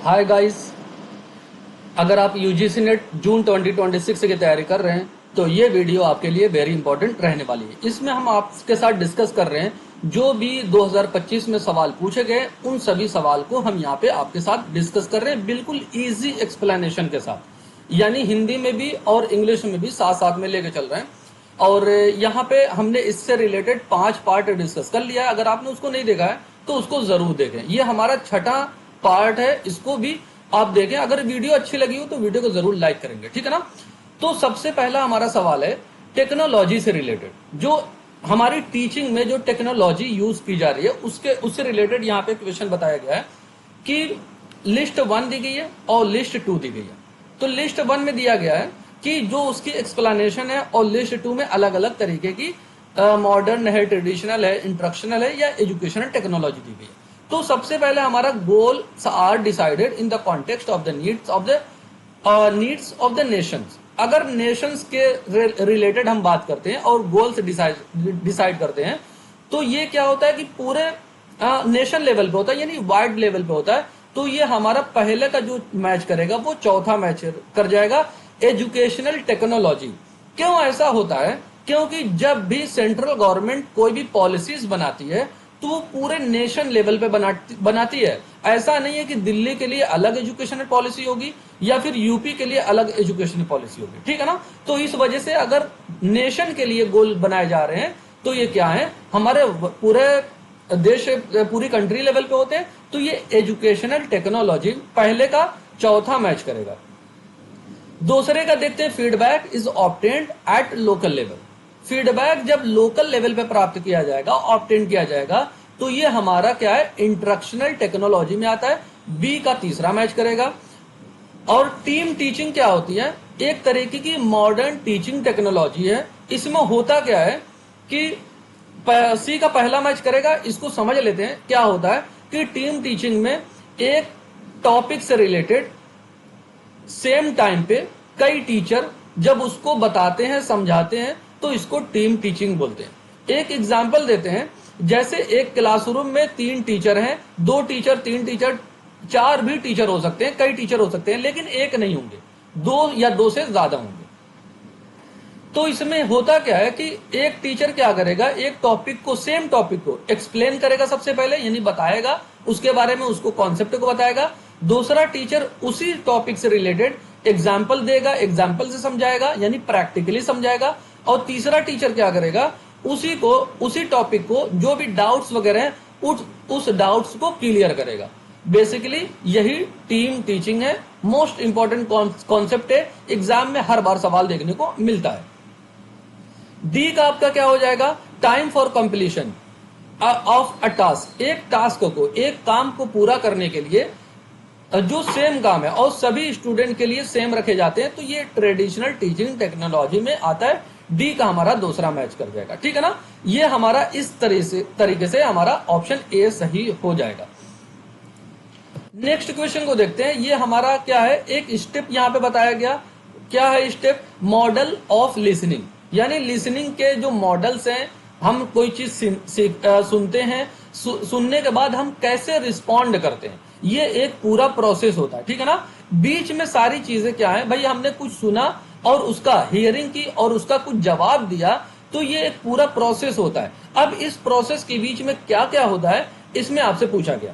Hi guys, अगर आप UGC net जून 2026 की तैयारी कर रहे हैं तो ये वीडियो आपके लिए वेरी इंपॉर्टेंट रहने वाली है। इसमें हम आपके साथ डिस्कस कर रहे हैं जो भी 2025 में सवाल पूछे गए, उन सभी सवाल को हम यहाँ पे आपके साथ डिस्कस कर रहे हैं बिल्कुल इजी एक्सप्लेनेशन के साथ, यानी हिंदी में भी और इंग्लिश में भी साथ साथ में लेके चल रहे हैं। और यहाँ पे हमने इससे रिलेटेड 5 पार्ट डिस्कस कर लिया है। अगर आपने उसको नहीं देखा है तो उसको जरूर देखें। ये हमारा छठा पार्ट है, इसको भी आप देखें। अगर वीडियो अच्छी लगी हो तो वीडियो को जरूर लाइक करेंगे, ठीक है ना। तो सबसे पहला हमारा सवाल है टेक्नोलॉजी से रिलेटेड, जो हमारी टीचिंग में जो टेक्नोलॉजी यूज की जा रही है उससे रिलेटेड यहाँ पे क्वेश्चन बताया गया है कि लिस्ट 1 दी गई है और लिस्ट 2 दी गई है। तो लिस्ट 1 में दिया गया है कि जो उसकी एक्सप्लेनेशन है, और लिस्ट 2 में अलग अलग तरीके की मॉडर्न है, ट्रेडिशनल है, इंस्ट्रक्शनल है या एजुकेशनल टेक्नोलॉजी दी गई है। तो सबसे पहले हमारा goals are decided in the context of the needs of the nations. अगर नेशंस के रिलेटेड हम बात करते हैं और गोल्स डिसाइड करते हैं तो ये क्या होता है कि पूरे नेशन लेवल पे होता है, यानी वाइड लेवल पे होता है। तो ये हमारा पहले का जो मैच करेगा वो चौथा मैच कर जाएगा, एजुकेशनल टेक्नोलॉजी। क्यों ऐसा होता है? क्योंकि जब भी सेंट्रल गवर्नमेंट कोई भी पॉलिसीज बनाती है तो वो पूरे नेशन लेवल पे बनाती है। ऐसा नहीं है कि दिल्ली के लिए अलग एजुकेशनल पॉलिसी होगी या फिर यूपी के लिए अलग एजुकेशनल पॉलिसी होगी, ठीक है ना। तो इस वजह से अगर नेशन के लिए गोल बनाए जा रहे हैं तो ये क्या है, हमारे पूरे देश, पूरी कंट्री लेवल पे होते हैं। तो ये एजुकेशनल टेक्नोलॉजी पहले का चौथा मैच करेगा। दूसरे का देखते हैं, feedback is obtained at local level. Feedback जब लोकल लेवल पे प्राप्त किया जाएगा, ऑब्टेन किया जाएगा, तो ये हमारा क्या है, इंस्ट्रक्शनल टेक्नोलॉजी में आता है। बी का तीसरा मैच करेगा। और टीम टीचिंग क्या होती है, एक तरीके की मॉडर्न टीचिंग टेक्नोलॉजी है। इसमें होता क्या है कि सी का पहला मैच करेगा। इसको समझ लेते हैं क्या होता है कि टीम टीचिंग में एक टॉपिक से रिलेटेड सेम टाइम पे कई टीचर जब उसको बताते हैं, समझाते हैं, तो इसको टीम टीचिंग बोलते हैं। एक एग्जांपल देते हैं, जैसे एक क्लासरूम में 3 टीचर हैं, 2 टीचर, 3 टीचर, 4 भी टीचर हो सकते हैं, कई टीचर हो सकते हैं, लेकिन एक नहीं होंगे, 2 या 2 से ज्यादा होंगे। तो इसमें होता क्या है कि एक टीचर क्या करेगा, एक टॉपिक को, सेम टॉपिक को एक्सप्लेन करेगा सबसे पहले, यानी बताएगा उसके बारे में, उसको कॉन्सेप्ट को बताएगा। दूसरा टीचर उसी टॉपिक से रिलेटेड एग्जाम्पल देगा, एग्जाम्पल से समझाएगा, यानी प्रैक्टिकली समझाएगा। और तीसरा टीचर क्या करेगा, उसी टॉपिक को जो भी डाउट्स वगैरह हैं उस डाउट्स को क्लियर करेगा। बेसिकली यही टीम टीचिंग है। मोस्ट इंपॉर्टेंट कॉन्सेप्ट है, एग्जाम में हर बार सवाल देखने को मिलता है। डी का आपका क्या हो जाएगा, time for completion of a task. एक टास्क को, एक काम को पूरा करने के लिए जो सेम काम है और सभी स्टूडेंट के लिए सेम रखे जाते हैं, तो ये ट्रेडिशनल टीचिंग टेक्नोलॉजी में आता है। डी का हमारा दूसरा मैच कर जाएगा, ठीक है ना। ये हमारा इस तरीके से हमारा ऑप्शन ए सही हो जाएगा। नेक्स्ट क्वेश्चन को देखते हैं। ये हमारा क्या है, एक स्टेप यहाँ पे बताया गया। क्या है स्टेप, मॉडल ऑफ लिसनिंग, यानी लिसनिंग के जो मॉडल्स हैं, हम कोई चीज सुनते हैं, सुनने के बाद हम कैसे रिस्पॉन्ड करते हैं, ये एक पूरा प्रोसेस होता है, ठीक है ना। बीच में सारी चीजें क्या है भाई, हमने कुछ सुना और उसका हियरिंग की और उसका कुछ जवाब दिया, तो ये एक पूरा प्रोसेस होता है। अब इस प्रोसेस के बीच में क्या क्या होता है, इसमें आपसे पूछा गया।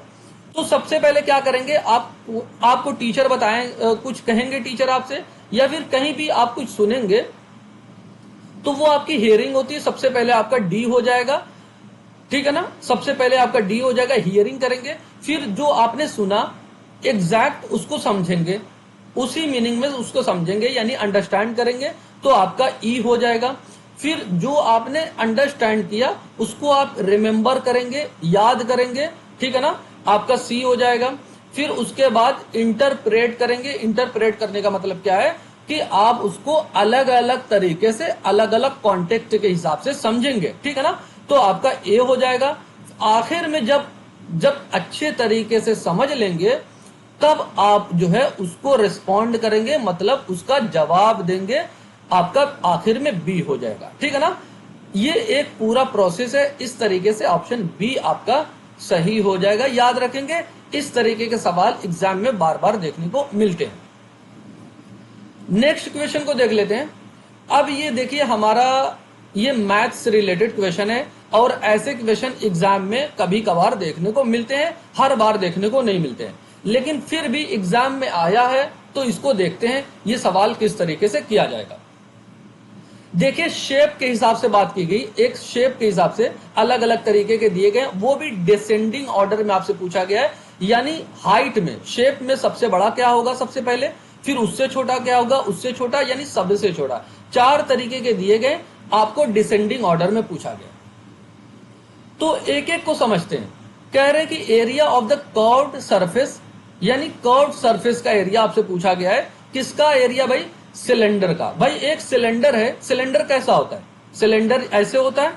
तो सबसे पहले क्या करेंगे, आपको टीचर बताएं, कुछ कहेंगे टीचर आपसे, या फिर कहीं भी आप कुछ सुनेंगे तो वो आपकी हियरिंग होती है। सबसे पहले आपका डी हो जाएगा, ठीक है ना। सबसे पहले आपका डी हो जाएगा, हियरिंग करेंगे। फिर जो आपने सुना एग्जैक्ट उसको समझेंगे, उसी मीनिंग में उसको समझेंगे, यानी अंडरस्टैंड करेंगे, तो आपका ई हो जाएगा। फिर जो आपने अंडरस्टैंड किया उसको आप रिमेंबर करेंगे, याद करेंगे, ठीक है ना, आपका सी हो जाएगा। फिर उसके बाद इंटरप्रेट करेंगे। इंटरप्रेट करने का मतलब क्या है कि आप उसको अलग अलग तरीके से, अलग अलग कॉन्टेक्स्ट के हिसाब से समझेंगे, ठीक है ना, तो आपका ए हो जाएगा। आखिर में जब अच्छे तरीके से समझ लेंगे तब आप जो है उसको रिस्पॉन्ड करेंगे, मतलब उसका जवाब देंगे, आपका आखिर में बी हो जाएगा, ठीक है ना। ये एक पूरा प्रोसेस है। इस तरीके से ऑप्शन बी आपका सही हो जाएगा। याद रखेंगे, इस तरीके के सवाल एग्जाम में बार बार देखने को मिलते हैं। नेक्स्ट क्वेश्चन को देख लेते हैं। अब ये देखिए, हमारा ये मैथ्स से रिलेटेड क्वेश्चन है और ऐसे क्वेश्चन एग्जाम में कभी कभार देखने को मिलते हैं, हर बार देखने को नहीं मिलते हैं, लेकिन फिर भी एग्जाम में आया है तो इसको देखते हैं ये सवाल किस तरीके से किया जाएगा। देखिए, शेप के हिसाब से बात की गई, एक शेप के हिसाब से अलग अलग तरीके के दिए गए, वो भी डिसेंडिंग ऑर्डर में आपसे पूछा गया है, यानी हाइट में, शेप में सबसे बड़ा क्या होगा सबसे पहले, फिर उससे छोटा क्या होगा, उससे छोटा, यानी सबसे छोटा। 4 तरीके के दिए गए, आपको डिसेंडिंग ऑर्डर में पूछा गया। तो एक एक को समझते हैं। कह रहे कि area of the curved surface, यानी कर्व्ड सरफेस का एरिया आपसे पूछा गया है। किसका एरिया भाई? सिलेंडर का। भाई एक सिलेंडर है, सिलेंडर कैसा होता है? सिलेंडर ऐसे होता है।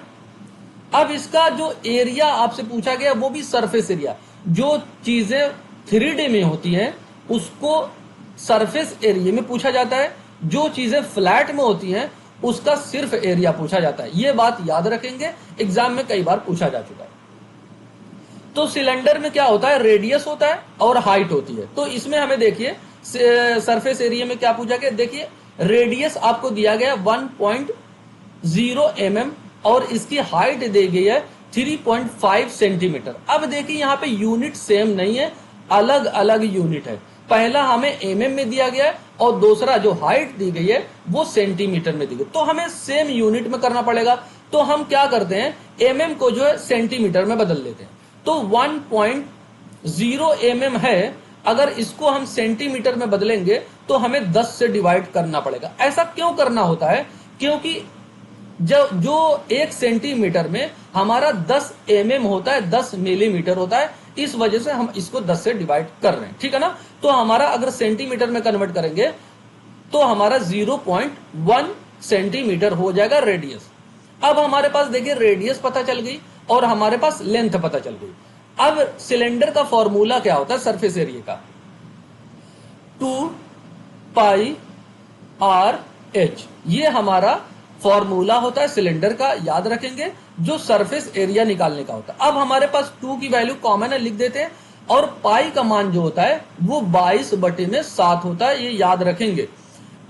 अब इसका जो एरिया आपसे पूछा गया वो भी सरफेस एरिया। जो चीजें 3D में होती हैं उसको सरफेस एरिया में पूछा जाता है, जो चीजें फ्लैट में होती हैं उसका सिर्फ एरिया पूछा जाता है। ये बात याद रखेंगे, एग्जाम में कई बार पूछा जा चुका है। तो सिलेंडर में क्या होता है? रेडियस होता है और हाइट होती है। तो इसमें हमें देखिए सरफेस एरिया में क्या पूछा गया, देखिए रेडियस आपको दिया गया 1.0 mm और इसकी हाइट दी गई है 3.5 सेंटीमीटर। अब देखिए यहाँ पे यूनिट सेम नहीं है, अलग अलग यूनिट है। पहला हमें mm में दिया गया है और दूसरा जो हाइट दी गई है वो सेंटीमीटर में दी गई, तो हमें सेम यूनिट में करना पड़ेगा। तो हम क्या करते हैं, mm को जो है सेंटीमीटर में बदल लेते हैं। तो 1.0 mm है, अगर इसको हम सेंटीमीटर में बदलेंगे तो हमें 10 से डिवाइड करना पड़ेगा। ऐसा क्यों करना होता है? क्योंकि जो 1 सेंटीमीटर में हमारा 10 mm होता है, 10 मिलीमीटर होता है, इस वजह से हम इसको 10 से डिवाइड कर रहे हैं, ठीक है ना। तो हमारा अगर सेंटीमीटर में कन्वर्ट करेंगे तो हमारा 0.1 सेंटीमीटर हो जाएगा रेडियस। अब हमारे पास देखिए रेडियस पता चल गई और हमारे पास लेंथ पता चल गई। अब सिलेंडर का फॉर्मूला क्या होता है सरफेस एरिया का? 2πr/h, ये हमारा फॉर्मूला होता है सिलेंडर का, याद रखेंगे, जो सरफेस एरिया निकालने का होता है। अब हमारे पास 2 की वैल्यू कॉमन है, लिख देते हैं, और पाई का मान जो होता है वो 22/7 होता है, ये याद रखेंगे।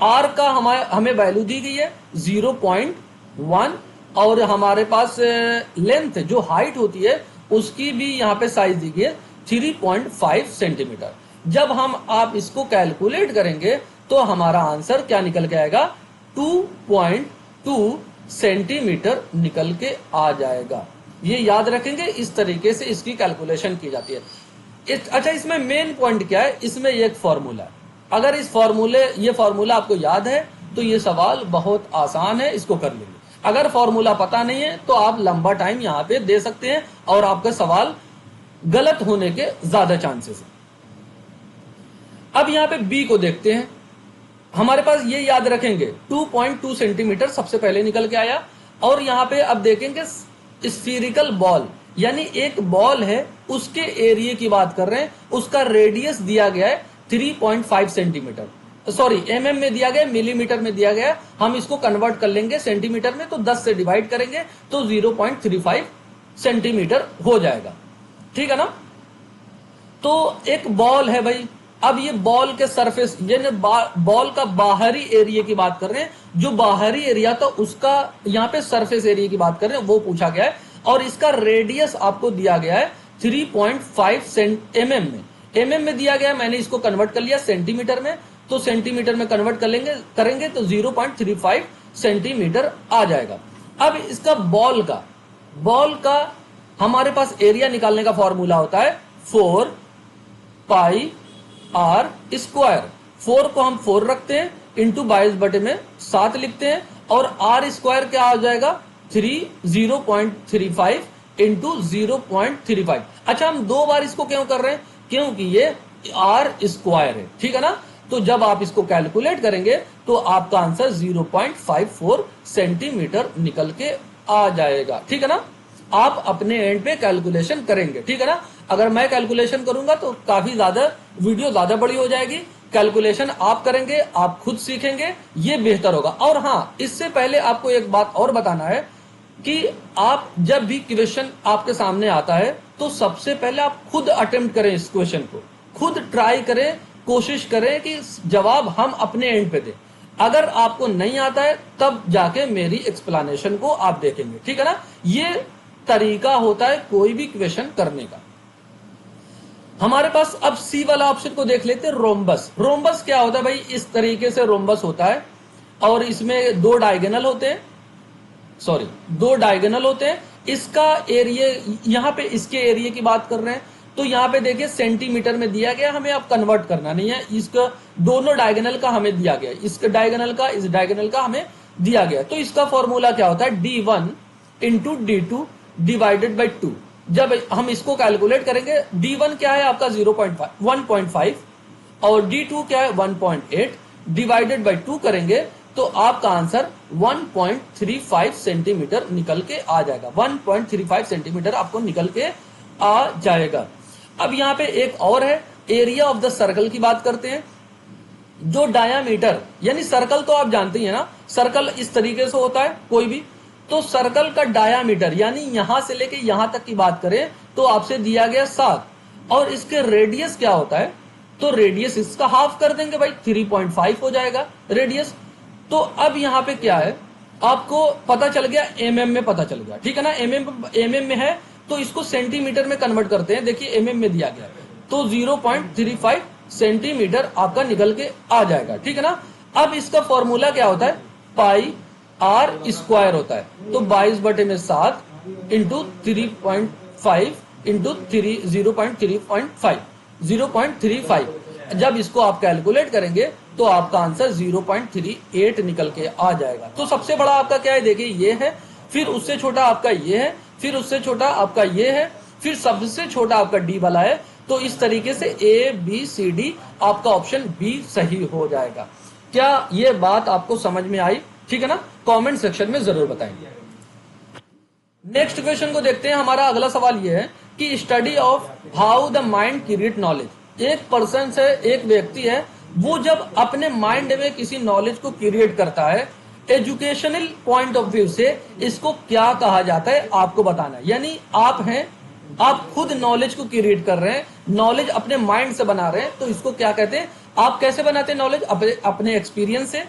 r का हमें वैल्यू दी गई है 0.1 और हमारे पास लेंथ जो हाइट होती है उसकी भी यहाँ पे साइज दी गई है 3.5 सेंटीमीटर। जब आप इसको कैलकुलेट करेंगे तो हमारा आंसर क्या निकल के आएगा? 2.2 सेंटीमीटर निकल के आ जाएगा। ये याद रखेंगे, इस तरीके से इसकी कैलकुलेशन की जाती है। अच्छा, इसमें मेन पॉइंट क्या है? इसमें एक फॉर्मूला है। अगर ये फॉर्मूला आपको याद है तो ये सवाल बहुत आसान है, इसको कर लेंगे। अगर फॉर्मूला पता नहीं है तो आप लंबा टाइम यहाँ पे दे सकते हैं और आपका सवाल गलत होने के ज्यादा चांसेस है। अब यहाँ पे बी को देखते हैं। हमारे पास ये याद रखेंगे 2.2 सेंटीमीटर सबसे पहले निकल के आया, और यहाँ पे अब देखेंगे स्फीरिकल बॉल, यानी एक बॉल है, उसके एरिया की बात कर रहे हैं, उसका रेडियस दिया गया है 3.5 सेंटीमीटर, सॉरी mm में दिया गया, मिलीमीटर में दिया गया। हम इसको कन्वर्ट कर लेंगे सेंटीमीटर में, तो 10 से डिवाइड करेंगे तो 0.35 सेंटीमीटर हो जाएगा, ठीक है ना। तो एक बॉल है भाई, अब ये बॉल के सरफेस, ये बॉल का बाहरी एरिया की बात कर रहे हैं, जो बाहरी एरिया था उसका यहाँ पे सरफेस एरिया की बात कर रहे हैं, वो पूछा गया है, और इसका रेडियस आपको दिया गया है 3.5 mm में। में दिया गया है, मैंने इसको कन्वर्ट कर लिया सेंटीमीटर में, तो सेंटीमीटर में कन्वर्ट करेंगे तो 0.35 सेंटीमीटर आ जाएगा। अब इसका बॉल का हमारे पास एरिया निकालने का फॉर्मूला होता है 4πr²। 4 को हम 4 रखते हैं, इंटू 22/7 लिखते हैं, और r² क्या आ जाएगा 0.35 इंटू 0.35। अच्छा, हम 2 बार इसको क्यों कर रहे हैं? क्योंकि ये r² है, ठीक है ना। तो जब आप इसको कैलकुलेट करेंगे तो आपका आंसर 0.54 सेंटीमीटर निकल के आ जाएगा, ठीक है ना। आप अपने एंड पे कैलकुलेशन करेंगे, ठीक है ना। अगर मैं कैलकुलेशन करूंगा तो काफी ज्यादा वीडियो ज्यादा बड़ी हो जाएगी। कैलकुलेशन आप करेंगे, आप खुद सीखेंगे, ये बेहतर होगा। और हाँ, इससे पहले आपको एक बात और बताना है कि आप जब भी क्वेश्चन आपके सामने आता है तो सबसे पहले आप खुद अटेम्प्ट करें, इस क्वेश्चन को खुद ट्राई करें, कोशिश करें कि जवाब हम अपने एंड पे दें। अगर आपको नहीं आता है तब जाके मेरी एक्सप्लेनेशन को आप देखेंगे, ठीक है ना। ये तरीका होता है कोई भी क्वेश्चन करने का। हमारे पास अब सी वाला ऑप्शन को देख लेते हैं, रोम्बस। रोम्बस क्या होता है भाई, इस तरीके से रोम्बस होता है और इसमें दो डायगोनल होते हैं, इसका एरिया, यहां पे इसके एरिया की बात कर रहे हैं तो यहां पे देखिए सेंटीमीटर में दिया गया, हमें अब कन्वर्ट करना नहीं है, इसका दोनों डायगोनल का हमें दिया गया, इसके डायगोनल का इस डायगोनल का हमें दिया गया। तो इसका फॉर्मूला क्या होता है, d1 into d2 divided by 2। जब हम इसको कैलकुलेट करेंगे, d1 क्या है आपका 1.5 और d2 क्या है 1.8 डिवाइडेड बाई 2 करेंगे तो आपका आंसर 1.35 सेंटीमीटर निकल के आ जाएगा। 1.35 सेंटीमीटर आपको निकल के आ जाएगा। अब यहाँ पे एक और है, एरिया ऑफ द सर्कल की बात करते हैं। जो डायामीटर, यानी सर्कल तो आप जानते ही है ना, सर्कल इस तरीके से होता है कोई भी, तो सर्कल का डायामीटर यानी यहां से लेके यहां तक की बात करें तो आपसे दिया गया 7, और इसके रेडियस क्या होता है, तो रेडियस इसका हाफ कर देंगे भाई, 3.5 हो जाएगा रेडियस। तो अब यहाँ पे क्या है, आपको पता चल गया, mm में पता चल गया, ठीक है ना। mm में है तो इसको सेंटीमीटर में कन्वर्ट करते हैं, देखिए mm में दिया गया तो 0.35 सेंटीमीटर आपका निकल के आ जाएगा, ठीक है ना। अब इसका फॉर्मूला क्या होता है, पाई आर स्क्वायर होता है, तो 22/7 इंटू 3.5 इंटू 0.35 जब इसको आप कैलकुलेट करेंगे तो आपका आंसर 0.38 निकल के आ जाएगा। तो सबसे बड़ा आपका क्या है, देखिए ये है, फिर उससे छोटा आपका ये है, फिर उससे छोटा आपका ये है, फिर सबसे छोटा आपका डी वाला है। तो इस तरीके से ए बी सी डी आपका ऑप्शन बी सही हो जाएगा। क्या ये बात आपको समझ में आई, ठीक है ना, कमेंट सेक्शन में जरूर बताएंगे। नेक्स्ट क्वेश्चन को देखते हैं। हमारा अगला सवाल ये है कि study of how the mind create knowledge. एक पर्सन से, एक व्यक्ति है, वो जब अपने माइंड में किसी नॉलेज को क्रिएट करता है, एजुकेशनल पॉइंट ऑफ व्यू से इसको क्या कहा जाता है आपको बताना है। यानी आप हैं, आप खुद नॉलेज को क्रिएट कर रहे हैं, नॉलेज अपने माइंड से बना रहे हैं, तो इसको क्या कहते हैं। आप कैसे बनाते हैं नॉलेज, अपने एक्सपीरियंस से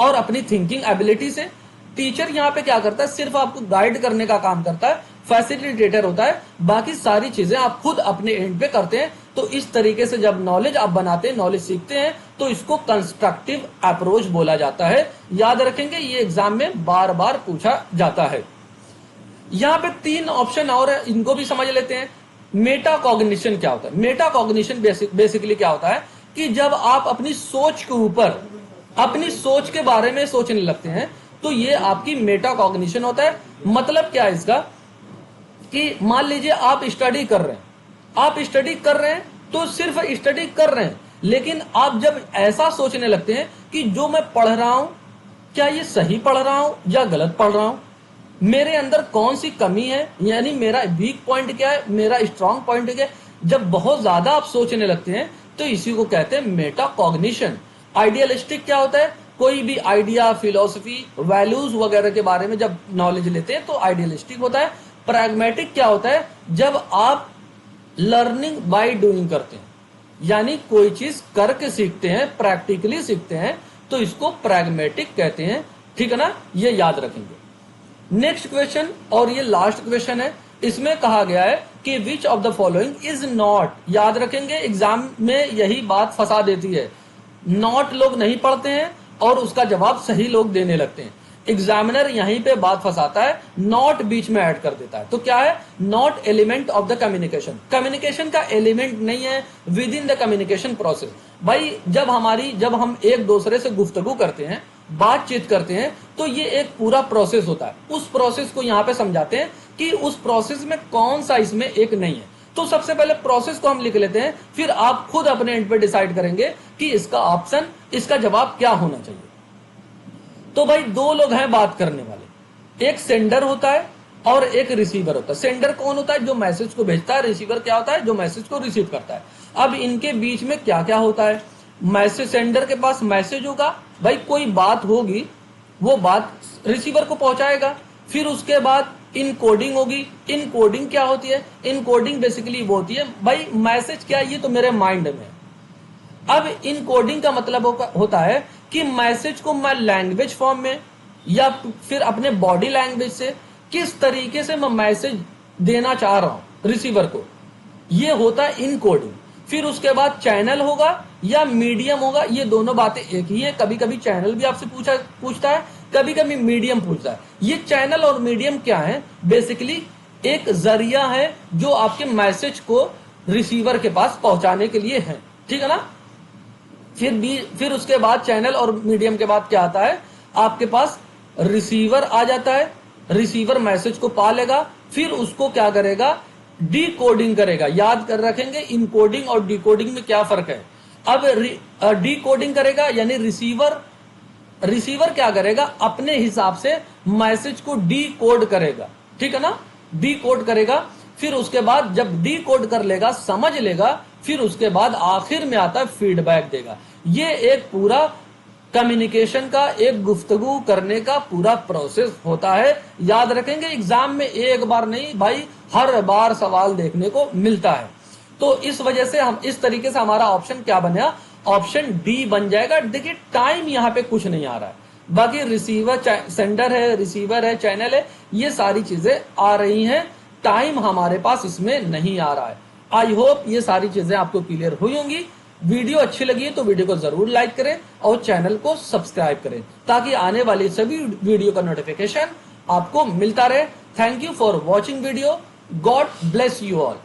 और अपनी थिंकिंग एबिलिटी से। टीचर यहाँ पे क्या करता है, सिर्फ आपको गाइड करने का काम करता है, फैसिलिटेटर होता है, बाकी सारी चीजें आप खुद अपने एंड पे करते हैं। तो इस तरीके से जब नॉलेज आप बनाते हैं, नॉलेज सीखते हैं, तो इसको कंस्ट्रक्टिव अप्रोच बोला जाता है। याद रखेंगे, ये एग्जाम में बार बार पूछा जाता है। यहाँ पे 3 ऑप्शन और है, इनको भी समझ लेते हैं। मेटा कॉग्निशन क्या होता है। मेटा कॉग्निशन बेसिकली क्या होता है कि जब आप अपनी सोच के ऊपर, अपनी सोच के बारे में सोचने लगते हैं, तो ये आपकी मेटा कॉग्निशन होता है। मतलब क्या है इसका, कि मान लीजिए आप स्टडी कर रहे हैं, तो सिर्फ स्टडी कर रहे हैं, लेकिन आप जब ऐसा सोचने लगते हैं कि जो मैं पढ़ रहा हूं, क्या ये सही पढ़ रहा हूं या गलत पढ़ रहा हूं, मेरे अंदर कौन सी कमी है, यानी मेरा वीक पॉइंट क्या है, मेरा स्ट्रांग पॉइंट क्या है, जब बहुत ज्यादा आप सोचने लगते हैं तो इसी को कहते हैं मेटा कॉग्निशन। आइडियलिस्टिक क्या होता है, कोई भी आइडिया, फिलोसफी, वैल्यूज वगैरह के बारे में जब नॉलेज लेते हैं तो आइडियलिस्टिक होता है। प्रैग्मेटिक क्या होता है, जब आप लर्निंग बाय डूइंग करते हैं, यानी कोई चीज करके सीखते हैं, प्रैक्टिकली सीखते हैं, तो इसको प्रैग्मेटिक कहते हैं, ठीक है ना, ये याद रखेंगे। नेक्स्ट क्वेश्चन, और ये लास्ट क्वेश्चन है, इसमें कहा गया है कि which of the following is not. याद रखेंगे, एग्जाम में यही बात फंसा देती है, नॉट लोग नहीं पढ़ते हैं और उसका जवाब सही लोग देने लगते हैं। एग्जामिनर यहीं पे बात फंसाता है, नॉट बीच में ऐड कर देता है। तो क्या है, not element of the communication. Communication का एलिमेंट नहीं है with in the communication process. भाई जब हम एक दूसरे से गुफ्तगू करते हैं, बातचीत करते हैं, तो ये एक पूरा प्रोसेस होता है। उस प्रोसेस को यहाँ पे समझाते हैं कि उस प्रोसेस में कौन सा इसमें एक नहीं है। तो सबसे पहले प्रोसेस को हम लिख लेते हैं, फिर आप खुद अपने एंड पे डिसाइड करेंगे कि इसका ऑप्शन, इसका जवाब क्या होना चाहिए। तो भाई 2 लोग हैं बात करने वाले, एक सेंडर होता है और एक रिसीवर होता है। सेंडर कौन होता है, जो मैसेज को भेजता है, रिसीवर क्या होता है, जो मैसेज को रिसीव करता है। अब इनके बीच में क्या क्या होता है, मैसेज, सेंडर के पास मैसेज होगा, भाई कोई बात होगी, वो बात रिसीवर को पहुंचाएगा, फिर उसके बाद इनकोडिंग होगी। इनकोडिंग क्या होती है? इनकोडिंग बेसिकली वो होती है भाई मैसेज क्या है, ये तो मेरे माइंड में। अब इनकोडिंग का मतलब होता है कि मैसेज को मैं लैंग्वेज फॉर्म में या फिर अपने बॉडी लैंग्वेज से किस तरीके से मैं मैसेज देना चाह रहा हूं रिसीवर को, ये होता है इनकोडिंग। फिर उसके बाद चैनल होगा या मीडियम होगा, ये दोनों बातें एक ही है। कभी कभी चैनल भी आपसे पूछता है, कभी कभी मीडियम पूछता है। ये चैनल और मीडियम क्या है? बेसिकली एक जरिया है जो आपके मैसेज को रिसीवर के पास पहुंचाने के लिए है, ठीक है ना। फिर उसके बाद चैनल और मीडियम के बाद क्या आता है? आपके पास रिसीवर आ जाता है। रिसीवर मैसेज को पा लेगा, फिर उसको क्या करेगा? डीकोडिंग करेगा। याद कर रखेंगे इनकोडिंग और डिकोडिंग में क्या फर्क है। अब डीकोडिंग करेगा यानी रिसीवर क्या करेगा? अपने हिसाब से मैसेज को डीकोड करेगा, ठीक है ना, डीकोड करेगा। फिर उसके बाद जब डीकोड कर लेगा, समझ लेगा, फिर उसके बाद आखिर में आता है फीडबैक देगा। ये एक पूरा कम्युनिकेशन का, एक गुफ्तगू करने का पूरा प्रोसेस होता है। याद रखेंगे एग्जाम में एक बार नहीं भाई, हर बार सवाल देखने को मिलता है। तो इस वजह से हम इस तरीके से हमारा ऑप्शन क्या बनेगा? ऑप्शन डी बन जाएगा। देखिए टाइम यहाँ पे कुछ नहीं आ रहा है, बाकी रिसीवर सेंडर है, रिसीवर है, चैनल है, ये सारी चीजें आ रही हैं। टाइम हमारे पास इसमें नहीं आ रहा है। आई होप ये सारी चीजें आपको क्लियर हुई होंगी। वीडियो अच्छी लगी है तो वीडियो को जरूर लाइक करें और चैनल को सब्सक्राइब करें ताकि आने वाली सभी वीडियो का नोटिफिकेशन आपको मिलता रहे। Thank you for watching video. God bless you all.